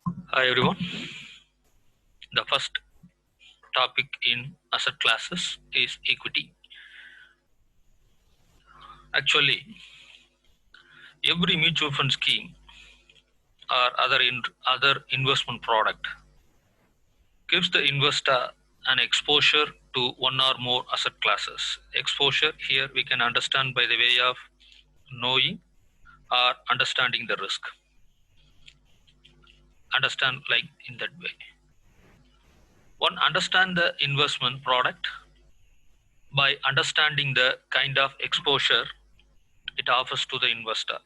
Hi everyone. The first topic in asset classes is equity. Actually, every mutual fund scheme or other investment product gives the investor an exposure to one or more asset classes. Exposure here we can understand by the way of knowing or understanding the risk. Understand like in that way. One understand the investment product by understanding the kind of exposure it offers to the investor.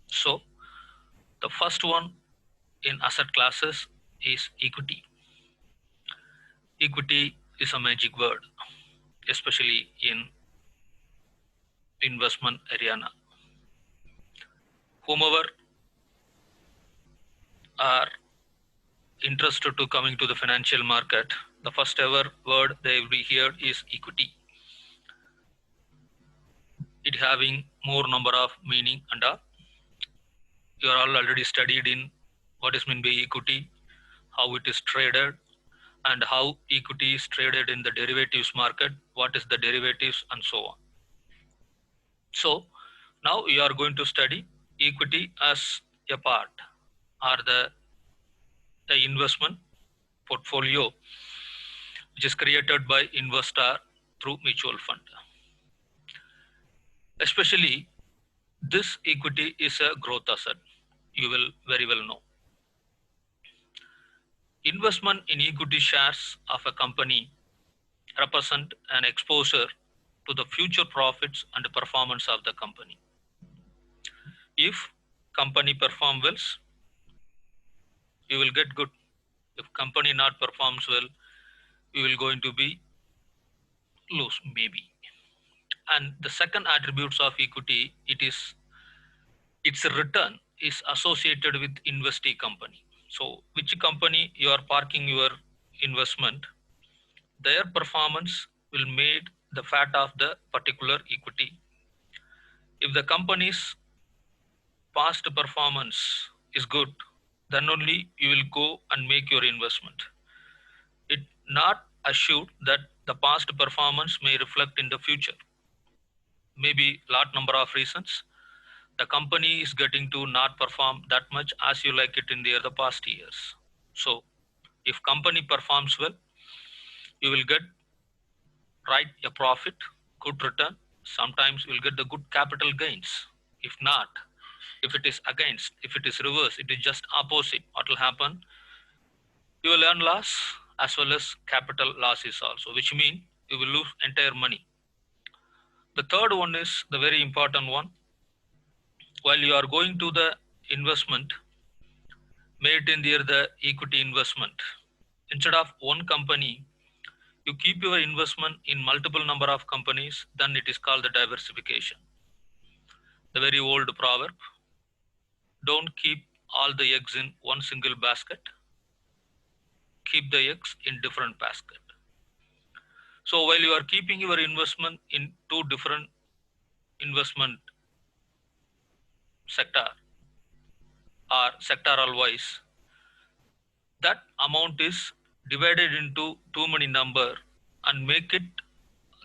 So the first one in asset classes is equity. Equity is a magic word, especially in investment arena. Whomever are interested to coming to the financial market, the first ever word they will hear is equity. It having more number of meaning and you are all already studied in what is meant by equity, how it is traded, and how equity is traded in the derivatives market, what is the derivatives and so on. So now you are going to study equity as a part or the investment portfolio which is created by investor through mutual fund. Especially this equity is a growth asset. You will very well know. Investment in equity shares of a company represent an exposure to the future profits and performance of the company. If company perform well, you will get good. If company not performs well, you will going to be lose maybe. And the second attributes of equity, its return is associated with investee company. So which company you are parking your investment, their performance will made the fat of the particular equity. If the company's past performance is good, then only you will go and make your investment. It not assured that the past performance may reflect in the future. Maybe lot number of reasons. The company is getting to not perform that much as you like it in the past years. So if company performs well, you will get right a profit, good return. Sometimes you will get the good capital gains. If not, if it is against, if it is reverse, it is just opposite. What will happen? You will earn loss as well as capital losses also, which mean you will lose entire money. The third one is the very important one. While you are going to the investment, made in the equity investment, instead of one company, you keep your investment in multiple number of companies, then it is called the diversification. The very old proverb, don't keep all the eggs in one single basket, keep the eggs in different basket. So while you are keeping your investment in two different investment sector or sectoral wise, that amount is divided into too many number and make it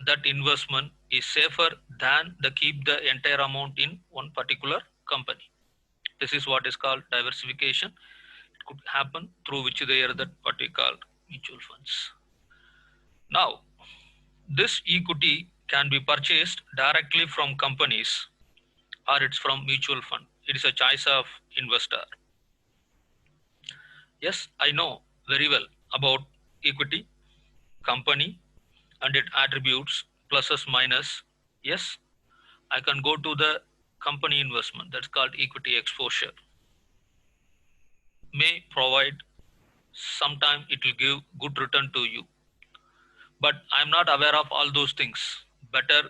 that investment is safer than the keep the entire amount in one particular company. This is what is called diversification. It could happen through which they are that what we call mutual funds. Now, this equity can be purchased directly from companies or it's from mutual fund. It is a choice of investor. Yes, I know very well about equity, company, and its attributes, pluses, minus. Yes, I can go to the company investment that's called equity exposure. May provide sometime it will give good return to you. But I'm not aware of all those things. Better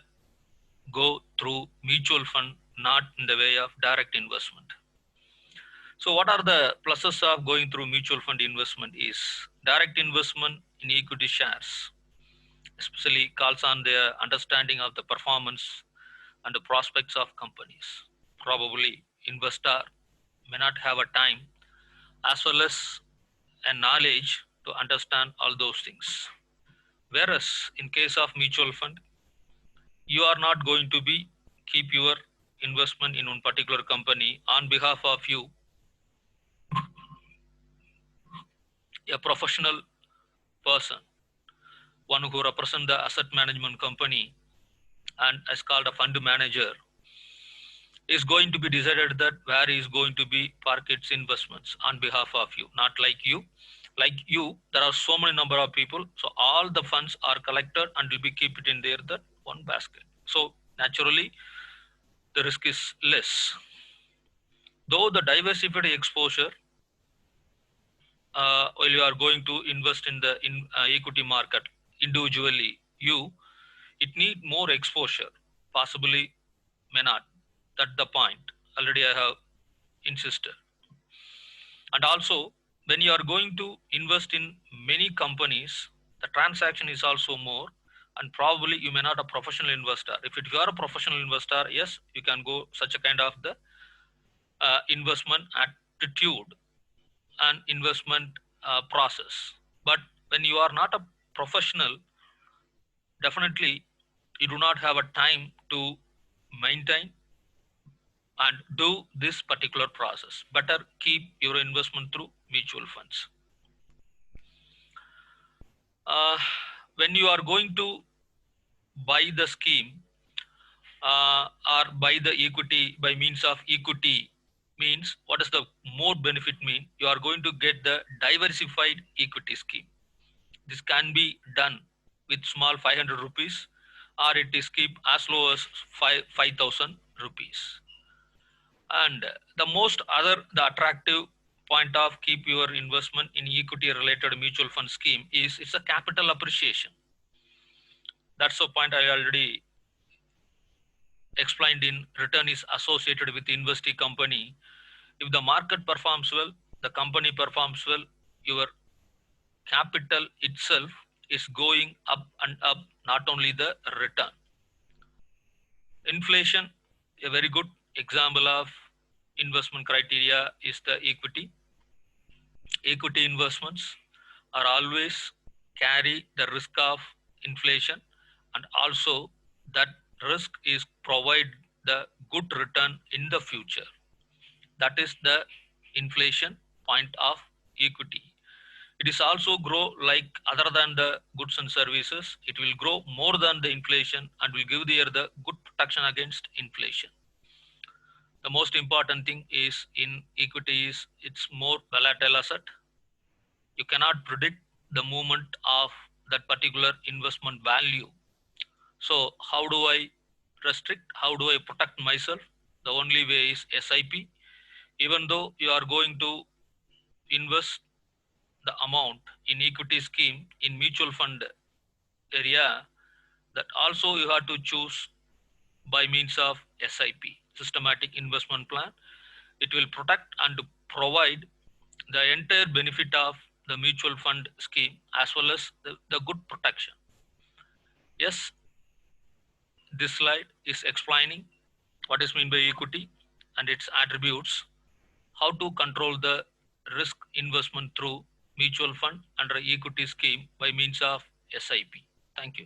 go through mutual fund, not in the way of direct investment. So what are the pluses of going through mutual fund investment is direct investment in equity shares, especially calls on the understanding of the performance and the prospects of companies. Probably investor may not have a time as well as a knowledge to understand all those things. Whereas in case of mutual fund, you are not going to be keep your investment in one particular company on behalf of you, a professional person, one who represent the asset management company and is called a fund manager, is going to be decided that where he is going to be park its investments on behalf of you, not like you. Like you, there are so many number of people, so all the funds are collected and will be keep it in there that one basket. So naturally, the risk is less. Though the diversified exposure, while you are going to invest in the equity market individually, it need more exposure. Possibly may not. That's the point. Already I have insisted. And also, when you are going to invest in many companies, the transaction is also more, and probably you may not a professional investor. If you are a professional investor, yes, you can go such a kind of the investment attitude and investment process. But when you are not a professional, definitely you do not have a time to maintain and do this particular process. Better keep your investment through mutual funds. Uh, when you are going to buy the scheme or buy the equity by means of equity, means what does the more benefit mean? You are going to get the diversified equity scheme. This can be done with small 500 rupees, or it is keep as low as 5,000 rupees. And the attractive point of keep your investment in equity related mutual fund scheme is it's a capital appreciation. That's the point I already explained. In return is associated with investee company. If the market performs well, the company performs well, your capital itself is going up and up, not only the return. Inflation, a very good example of investment criteria is the equity. Equity investments are always carry the risk of inflation, and also that risk is provide the good return in the future. That is the inflation point of equity. It is also grow like other than the goods and services, it will grow more than the inflation and will give the good protection against inflation. The most important thing is in equity is it's more volatile asset. You cannot predict the movement of that particular investment value. So how do I restrict? How do I protect myself? The only way is SIP. Even though you are going to invest the amount in equity scheme in mutual fund area, that also you have to choose by means of SIP, systematic investment plan. It will protect and provide the entire benefit of the mutual fund scheme as well as the good protection. Yes, this slide is explaining what is meant by equity and its attributes, how to control the risk investment through mutual fund under equity scheme by means of SIP. Thank you.